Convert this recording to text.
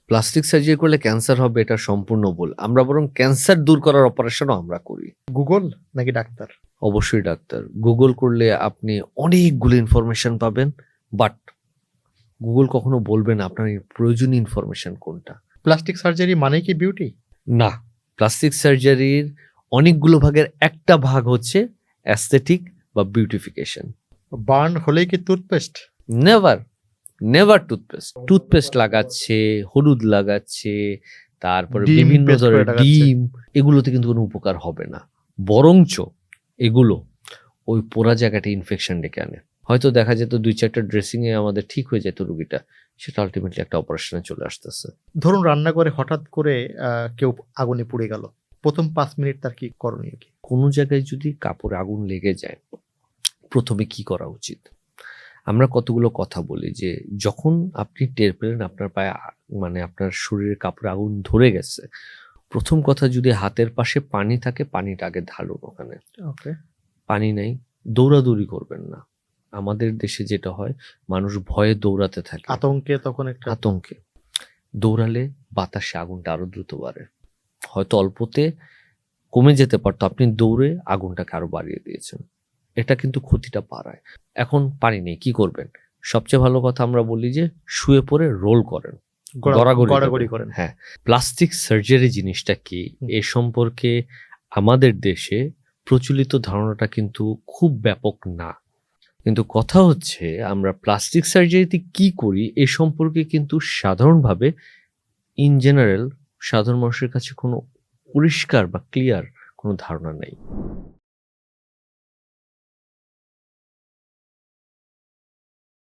Plastic surgery করলে cancer হবে এটা সম্পূর্ণ ভুল। আমরা বরং ক্যান্সার দূর করার অপারেশনও আমরা করি। গুগল নাকি ডাক্তার? অবশ্যই ডাক্তার। গুগল করলে আপনি অনেকগুলো ইনফরমেশন পাবেন, বাট গুগল কখনো বলবে না আপনার প্রয়োজনীয় ইনফরমেশন কোনটা। প্লাস্টিক সার্জারি মানে কি বিউটি? না, প্লাস্টিক সার্জারির অনেকগুলো ভাগের একটা ভাগ হচ্ছে অ্যাস্থেটিক বা বিউটিফিকেশন। বার্ন হলেই কি টুথপেস্ট? নেভার টুথপেস্ট লাগাচ্ছে, হলুদ লাগাচ্ছে, তারপরে ডিম বিভিন্ন paste করে ধরনের লাগাচ্ছে। ডিম, এগুলোতে কিন্তু কোনো উপকার হবে না। বরঞ্চ এগুলো ওই পোড়া জায়গাটা ইনফেকশন ডেকে আনে। হয়তো দেখা যেত 2-4টা ড্রেসিং এ আমাদের ঠিক হয়ে যেত রোগীটা, সেটা আলটিমেটলি একটা অপারেশনে চলে আসতেছে। ধরুন রান্নাঘরে হঠাৎ করে কেউ আগুনে পুড়ে গেল, প্রথম 5 মিনিট তার কি করণীয় কি? কোনো জায়গায় যদি কাপড়ে আগুন লেগে যায়, প্রথমে কি করা উচিত? আমরা কতগুলো কথা বলি যে যখন আপনি টের পেলেন আপনার পায়ে মানে আপনার শরীরের কাপড়ে আগুন ধরে গেছে, প্রথম কথা যদি হাতের পাশে পানি থাকে পানিটা আগে ঢালুন ওখানে। ওকে। পানি নাই, দৌড়াদৌড়ি করবেন না। আমাদের দেশে যেটা হয়, মানুষ ভয়ে দৌড়াতে থাকে, আতঙ্কে তখন একটা আতঙ্কে। দৌড়ালে বাতাসে আগুনটা আরো দ্রুত বাড়ে, হয়তো অল্পতে কমে যেতে পারতো, আপনি দৌড়ে আগুনটাকে আরো বাড়িয়ে দিয়েছেন। এটা কিন্তু ক্ষতিটা বাড়ায়। এখন পানি নেই, কি করবেন? সবচেয়ে ভালো কথা আমরা বলি যে শুয়ে পড়ে রোল করেন, গড়াগড়ি করেন। হ্যাঁ। প্লাস্টিক সার্জারি জিনিসটা কি এ সম্পর্কে আমাদের দেশে প্রচলিত ধারণাটা কিন্তু খুব ব্যাপক না। কিন্তু কথা হচ্ছে আমরা প্লাস্টিক সার্জারিতে কি করি এ সম্পর্কে কিন্তু সাধারণভাবে ইন জেনারেল সাধারণ মানুষের কাছে কোনো পরিষ্কার বা ক্লিয়ার কোনো ধারণা নেই।